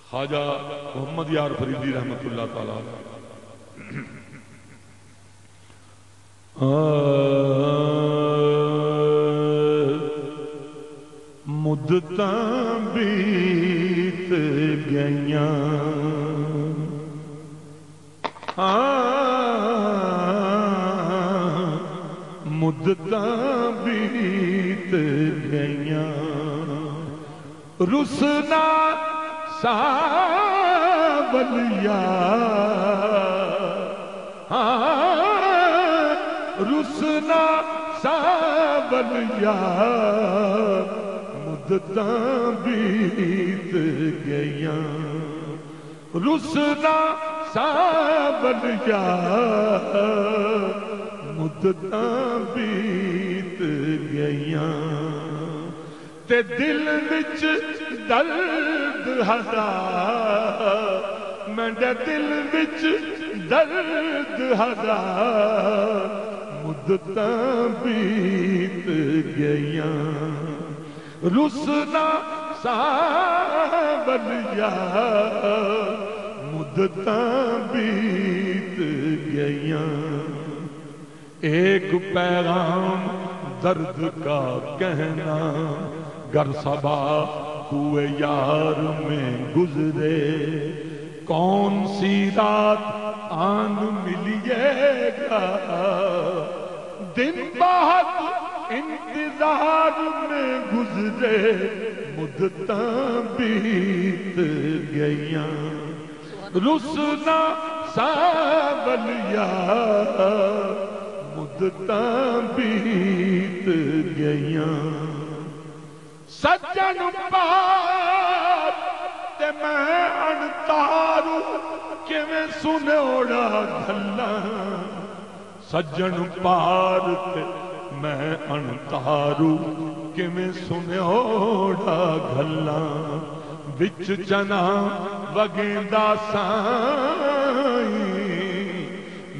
خواجہ محمد یار فریدی رحمت اللہ تعالی مدتاں بیت گئیاں مدتاں بیت گئیاں رسنا ساولیا رسنا ساولیا مدتاں بیت گئیاں رسنا ساولیا مدتاں بیت گئیاں تے دل وچ درد ہزار میرے دل وچ درد ہزار مدتاں بیت گئیاں رسنا ساولیا مدتاں بیت گئیاں ایک پیغام درد کا کہنا گر صبا کوئے یار میں گزرے کون سی رات آن ملیے گا دن بعد انتظار میں گزرے مدتاں بیت گئیاں رسنا ساولیا مدتاں بیت گئیاں سجن پار تے میں انتارو کیویں سنوڑا گھلا سجن پار تے میں انتارو کیویں سنوڑا گھلا وچ چنا وگیندا سائیں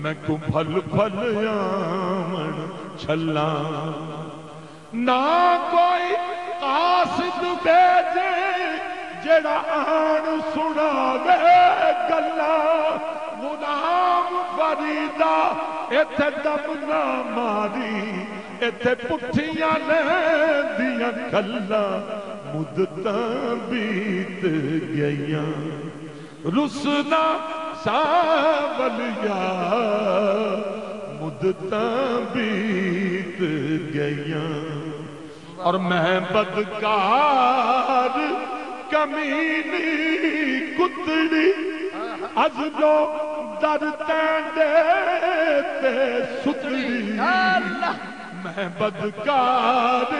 میں کو پھل پھل آمن چھلا نہ کوئی قاصد بیجے جڑا آن سناوے گلا غلام فریدا ایتھے دم نہ ماری ایتھے پٹھیاں لیندیاں کھلا مدتاں بیت گئیاں رسنا ساولیا مدتاں بیت گئیاں اور میں بدکار کمینی کتڑی ازلو در تینڈے تے ستڑی میں بدکار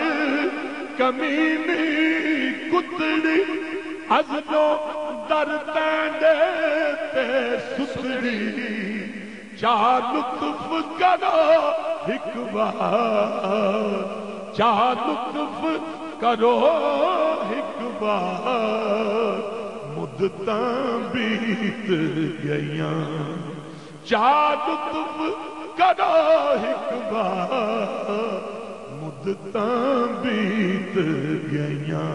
کمینی کتڑی ازلو در تینڈے تے ستڑی چاہ لطف کرو ایک بار چاہ لطف کرو ایک بار مدتاں بیت گئیاں چاہ لطف کرو ایک بار مدتاں بیت گئیاں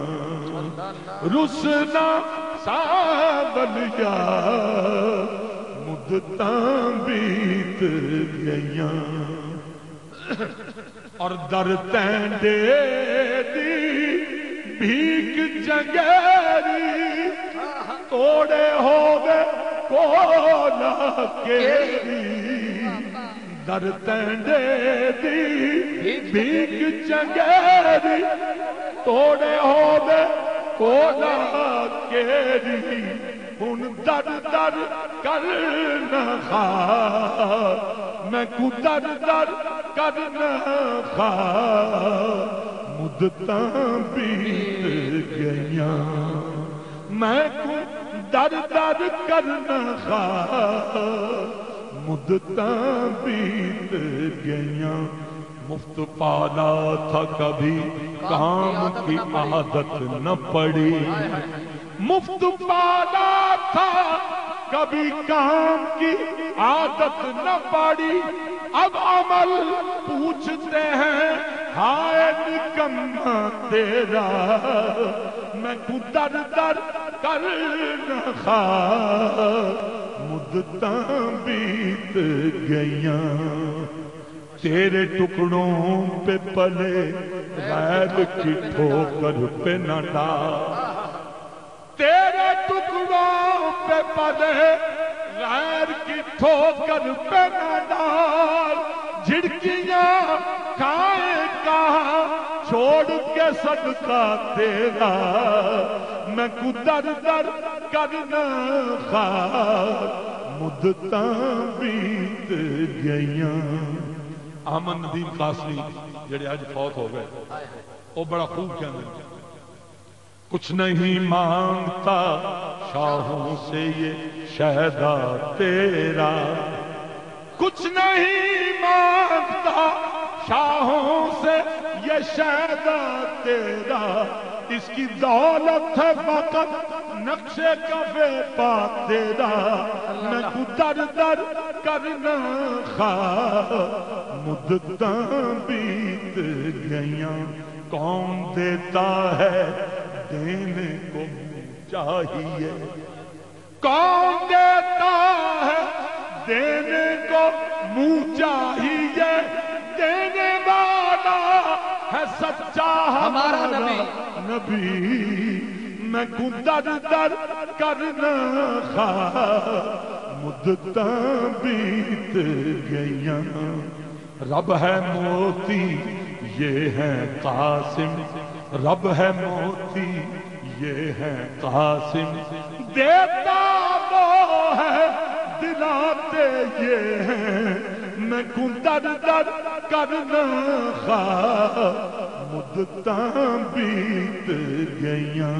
رسنا ساولیا مدتاں بیت گئیاں اور در تینڈے دی بھیک جنگیری توڑے ہوگے کولا کیری در تینڈے دی بھیک جنگیری توڑے ہوگے کولا کیری ہن در در کرنا خواہ میں کو در در کرنا خواہ مدتاں بیت گئیاں میں کو در در کرنا خواہ مدتاں بیت گئیاں مفت پالا تھا کبھی کام کی عادت نہ پڑی مفت پالا تھا کبھی کام کی عادت نہ پڑی اب عمل پوچھتے ہیں ہائے نکما تیرا میں کو در در کرنا خواہ مدتاں بیت گئیاں تیرے ٹکڑوں پہ پلے غیر کی ٹھوکر پہ نہ ڈال تیرے ٹکڑوں پہ پلے غیر کی ٹھوکر پہ نہ ڈال جھڑکیاں کھائے کہاں چھوڑ کے صدقہ تیرا میں کو در در کرنا خواہ مدتاں بیت گئیاں احمد ندیم قاسمی جڑے آج فوت ہو گئے وہ بڑا خوب کہنے کچھ نہیں مانگتا شاہوں سے یہ شہدا تیرا کچھ نہیں مانگتا شاہوں سے یہ شہدا تیرا اس کی دولت ہے فقط نقشے کفے پا تیرا میں کو در در کرنا خواہ مدتاں بیت گئیاں کون دیتا ہے دینے کو چاہیے کون دیتا ہے دینے کو منہ چاہیے دینے والا ہے سچا ہمارا نبی میں کو در در کرنا خواہ مدتاں بیت گئیاں رب ہے موتی یہ ہے قاسم رب ہے موتی یہ ہے قاسم دیتا وہ ہے دلاتے یہ ہیں میں کو در در کرنا خواہ مدتاں بیت گئیاں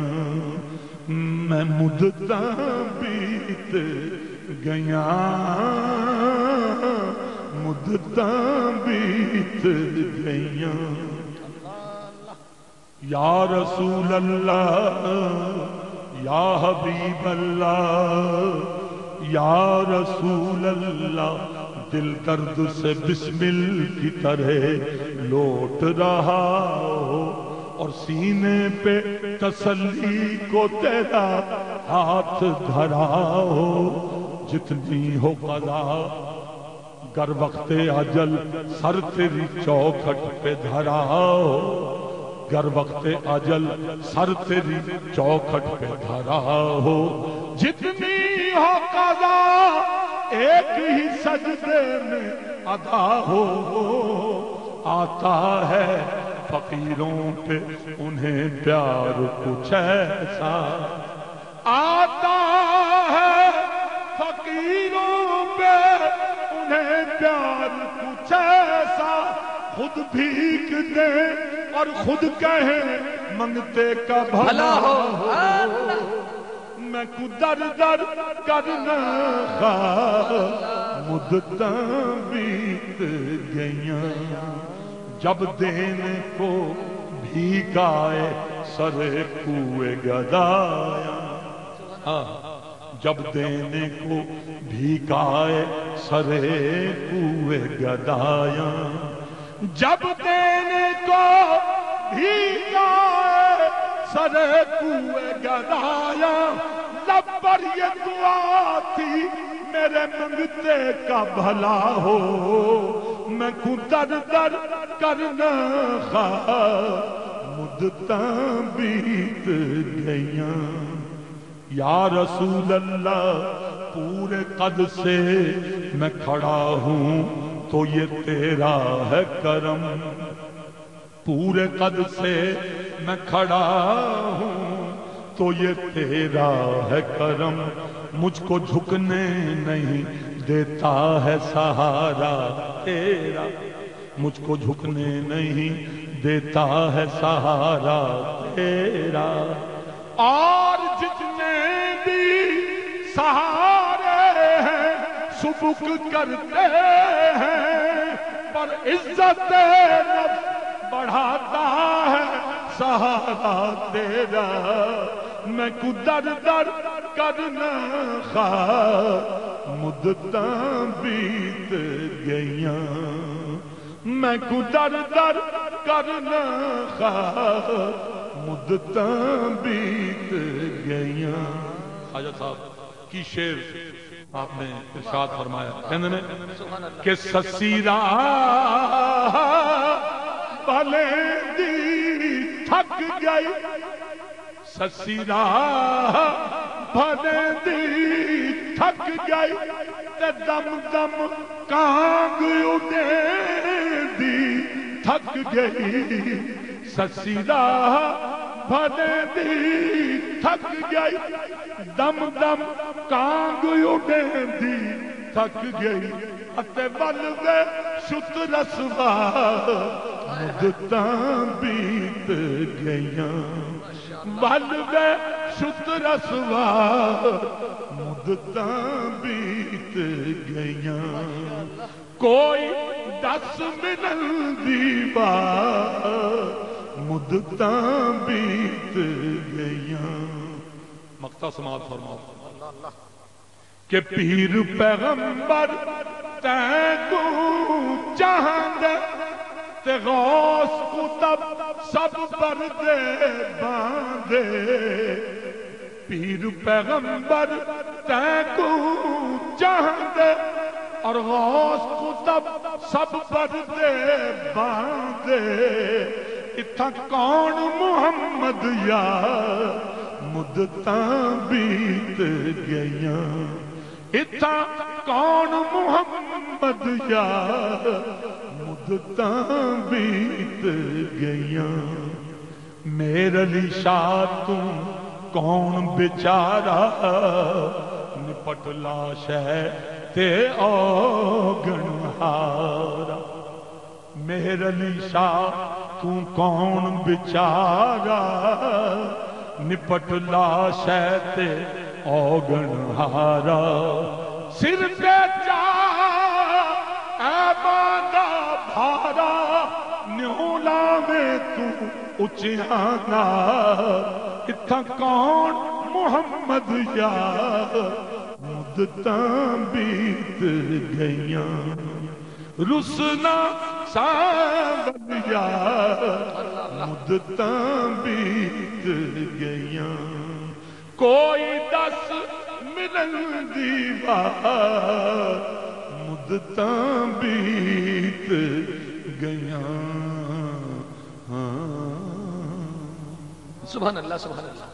میں مدتاں بیت گئیاں مدتاں بیت گئیاں یا رسول اللہ یا حبیب اللہ یا رسول اللہ دل درد سے بسمل کی طرح لوٹ رہا ہو اور سینے پہ تسلی کو تیرا ہاتھ دھرا ہو جتنی ہو قضا گر وقت اجل سر تیری چوکھٹ پہ دھرا ہو گر وقت اجل سر تیری چوکھٹ پہ دھرا ہو جتنی ہو قضا ایک ہی سجدے میں ادا ہو آتا ہے فقیروں پہ انہیں پیار کچھ ایسا آتا ہے فقیروں پہ انہیں پیار کچھ ایسا خود بھیک دے اور خود کہیں منگتے کا بھلا ہو میں کو در در کرنا خواہ مدتاں بیت گئیاں جب دینے کو بھیک آئے سر کوئے گدایا جب دینے کو بھیک آئے سر کوئے گدایا جب دینے کو بھیک آئے سر کوئے گدایا لب پر یہ دعا تھی میرے منگتے کا بھلا ہو میں کو در در کرنا خواہ مدتاں بیت گئیاں یا رسول اللہ پورے قد سے میں کھڑا ہوں تو یہ تیرا ہے کرم پورے قد سے میں کھڑا ہوں تو یہ تیرا ہے کرم مجھ کو جھکنے نہیں دیتا ہے سہارا تیرا مجھ کو جھکنے نہیں دیتا ہے سہارا تیرا اور جتنے بھی سہارے ہیں سبک کرتے ہیں پر عزت نفس بڑھاتا ہے سہارا تیرا میں کو در در کرنا خواہ مدتاں بیت گئیاں میں کو در در کرنا خواہ مدتاں بیت گئیاں. خواجہ صاحب کی شعر آپ نے ارشاد فرمایا کہنے نے کہ سسی راہ بھلے دی تھک گئی، سسی راہ بھلے دی تھک گئی، تے دم دم کانگ اڑے دی تھک گئی. سسی راہ بھلے دی تھک گئی، دم دم کانگ اڑے دی تھک گئی. اتے ول وے شت رسوا مدتاں بیت گئیاں، ول وے شت رسوا مدتاں بیت گئیاں. کوئی دس ملن دی بات مدتاں بیت گئیاں. مقطع سماعت فرماؤ کہ پیر پیغمبر تین کو چاہندے تے غوث قطب سب پردے باندھے. پیر پیغمبر تین کو چاہندے اور غوث قطب سب پردے باندھے. اتھا کون محمد یار مدتاں بیت گئیاں، اتھا کون محمد یار مدتاں بیت گئیاں. میرے علی شاہ تو کون بیچارہ نپٹ لاش ہے تے اوگن ہارا. میرے علی شاہ تو کون بیچارہ نپٹ لاش ہے تے اوگن ہارا. سر پہ جا اے باندھا بھارا، نیولا میں تو اچھانا. اتھا کون محمد یار مدتاں بیت گئیاں. رسنا ساون یار مدتاں بیت گئیاں. کوئی دس ملن دی بات مدتاں بیت گئیاں. سبحان اللہ سبحان اللہ.